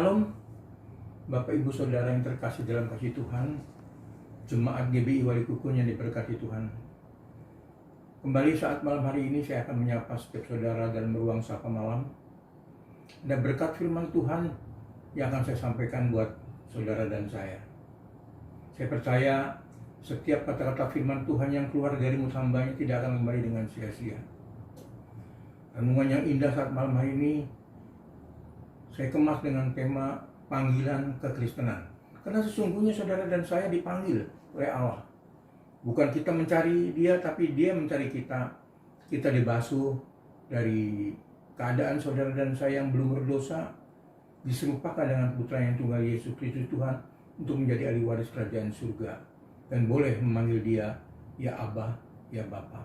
Shalom, Bapak Ibu Saudara yang terkasih dalam kasih Tuhan, Jemaat GBI Wali Kukun yang diberkati Tuhan. Kembali saat malam hari ini saya akan menyapa setiap saudara dalam ruang sapa malam. Dan berkat firman Tuhan yang akan saya sampaikan buat saudara dan saya. Saya percaya setiap kata-kata firman Tuhan yang keluar dari mulut hamba-Nya tidak akan kembali dengan sia-sia. Renungan yang indah saat malam hari ini saya kemas dengan tema panggilan kekristenan. Karena sesungguhnya saudara dan saya dipanggil oleh Allah. Bukan kita mencari Dia, tapi Dia mencari kita. Kita dibasuh dari keadaan saudara dan saya yang belum berdosa, diserupakan dengan Putra yang tunggal Yesus Kristus Tuhan untuk menjadi ahli waris kerajaan surga. Dan boleh memanggil Dia, ya Abah, ya Bapa.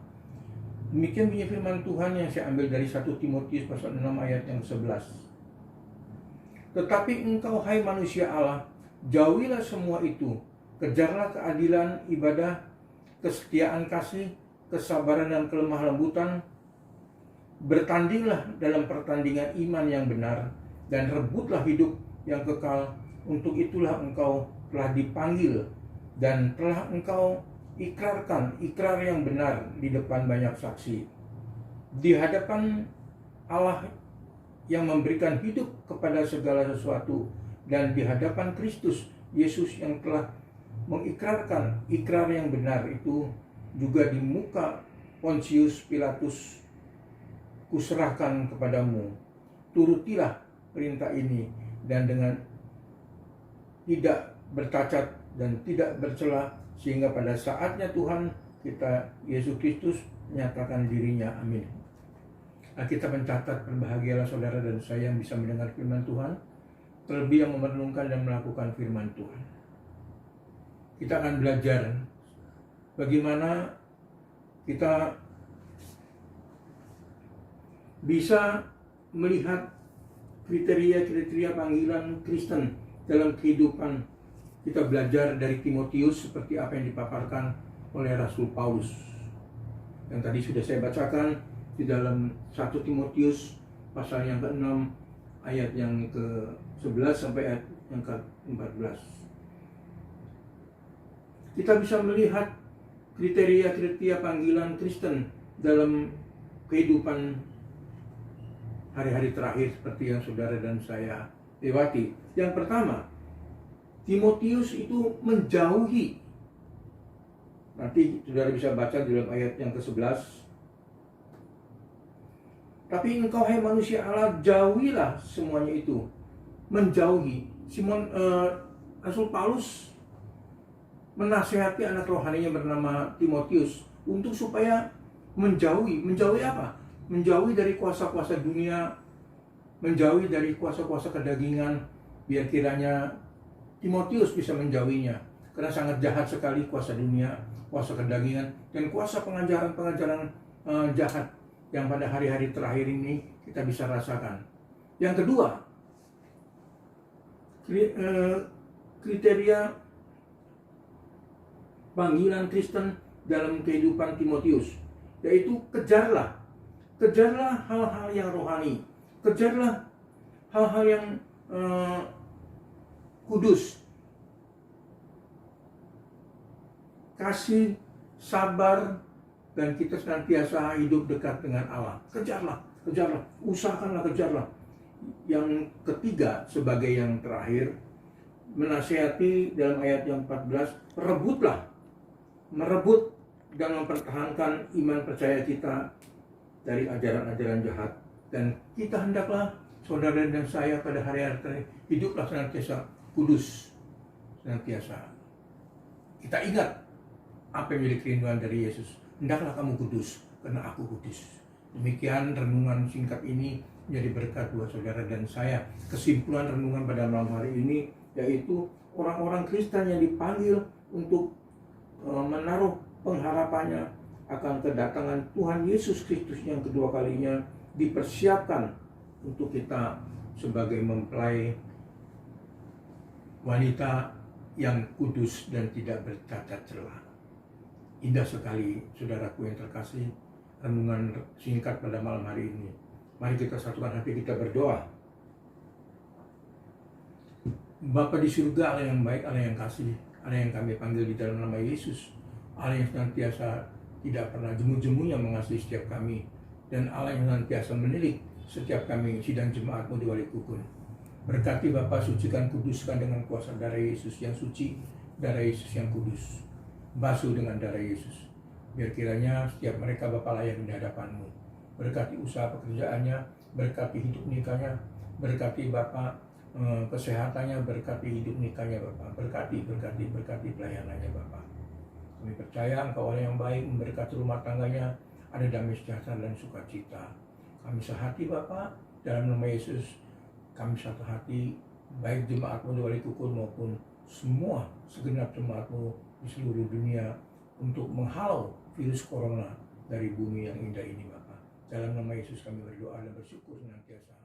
Demikian bunyi firman Tuhan yang saya ambil dari 1 Timotius pasal 6 ayat yang 11. Tetapi engkau, hai manusia Allah, jauhilah semua itu. Kejarlah keadilan, ibadah, kesetiaan kasih, kesabaran dan kelemah lembutan. Bertandinglah dalam pertandingan iman yang benar, dan rebutlah hidup yang kekal. Untuk itulah engkau telah dipanggil, dan telah engkau ikrarkan ikrar yang benar di depan banyak saksi. Di hadapan Allah yang memberikan hidup kepada segala sesuatu, dan di hadapan Kristus Yesus yang telah mengikrarkan ikrar yang benar itu, juga di muka Pontius Pilatus, kuserahkan kepadamu. Turutilah perintah ini, dan dengan tidak bercacat dan tidak bercela, sehingga pada saatnya Tuhan kita Yesus Kristus menyatakan dirinya. Amin. Alkitab mencatat, berbahagialah saudara dan saya yang bisa mendengar firman Tuhan, terlebih yang merenungkan dan melakukan firman Tuhan. Kita akan belajar bagaimana kita bisa melihat kriteria-kriteria panggilan Kristen dalam kehidupan. Kita belajar dari Timotius seperti apa yang dipaparkan oleh Rasul Paulus. Yang tadi sudah saya bacakan di dalam 1 Timotius pasal yang ke-6 ayat yang ke-11 sampai ayat yang ke-14. Kita bisa melihat kriteria-kriteria panggilan Kristen dalam kehidupan hari-hari terakhir seperti yang saudara dan saya lewati. Yang pertama, Timotius itu menjauhi. Nanti saudara bisa baca di dalam ayat yang ke-11. Tapi engkau, hai manusia Allah, jauhilah semuanya itu. Menjauhi. Rasul Paulus menasihati anak rohaninya bernama Timotius untuk supaya menjauhi. Menjauhi apa? Menjauhi dari kuasa-kuasa dunia, menjauhi dari kuasa-kuasa kedagingan, biar kiranya Timotius bisa menjauhinya. Karena sangat jahat sekali kuasa dunia, kuasa kedagingan, dan kuasa pengajaran-pengajaran jahat yang pada hari-hari terakhir ini kita bisa rasakan. Yang kedua, kriteria panggilan Kristen dalam kehidupan Timotius, yaitu kejarlah hal-hal yang rohani, kejarlah hal-hal yang kudus, kasih, sabar, dan kita senantiasa hidup dekat dengan Allah. Kejarlah, usahakanlah, kejarlah. Yang ketiga, sebagai yang terakhir, menasihati dalam ayat yang 14, merebut dan mempertahankan iman percaya kita dari ajaran-ajaran jahat. Dan kita hendaklah, saudara dan saya pada hari-hari terakhir, hiduplah senantiasa kudus, senantiasa. Kita ingat apa yang menjadi kerinduan dari Yesus. Hendaklah kamu kudus, karena aku kudus. Demikian renungan singkat ini menjadi berkat buat saudara dan saya. Kesimpulan renungan pada malam hari ini, yaitu orang-orang Kristen yang dipanggil untuk menaruh pengharapannya akan kedatangan Tuhan Yesus Kristus yang kedua kalinya, dipersiapkan untuk kita sebagai mempelai wanita yang kudus dan tidak bercacat celah. Indah sekali, saudaraku yang terkasih, renungan singkat pada malam hari ini. Mari kita satukan hati kita berdoa. Bapa di surga, Allah yang baik, Allah yang kasih, Allah yang kami panggil di dalam nama Yesus, Allah yang senantiasa tidak pernah jemu-jemunya mengasihi setiap kami, dan Allah yang senantiasa menilik setiap kami sidang jemaat-Mu di Walikukun. Berkati Bapa, sucikan, kuduskan dengan kuasa darah Yesus yang suci, darah Yesus yang kudus, basuh dengan darah Yesus. Biar kiranya setiap mereka Bapa layak di hadapan-Mu. Berkati usaha pekerjaannya, berkati hidup nikahnya, berkati Bapa kesehatannya, berkati hidup nikahnya Bapak, berkati pelayanannya Bapak. Kami percaya Engkau Allah yang baik, memberkati rumah tangganya, ada damai sejahtera dan sukacita. Kami sehati Bapak, dalam nama Yesus, kami satu hati, baik jemaat-Mu di Walikukun maupun semua segenap jemaat-Mu di seluruh dunia, untuk menghalau virus corona dari bumi yang indah ini Bapak. Dalam nama Yesus kami berdoa dan bersyukur senantiasa.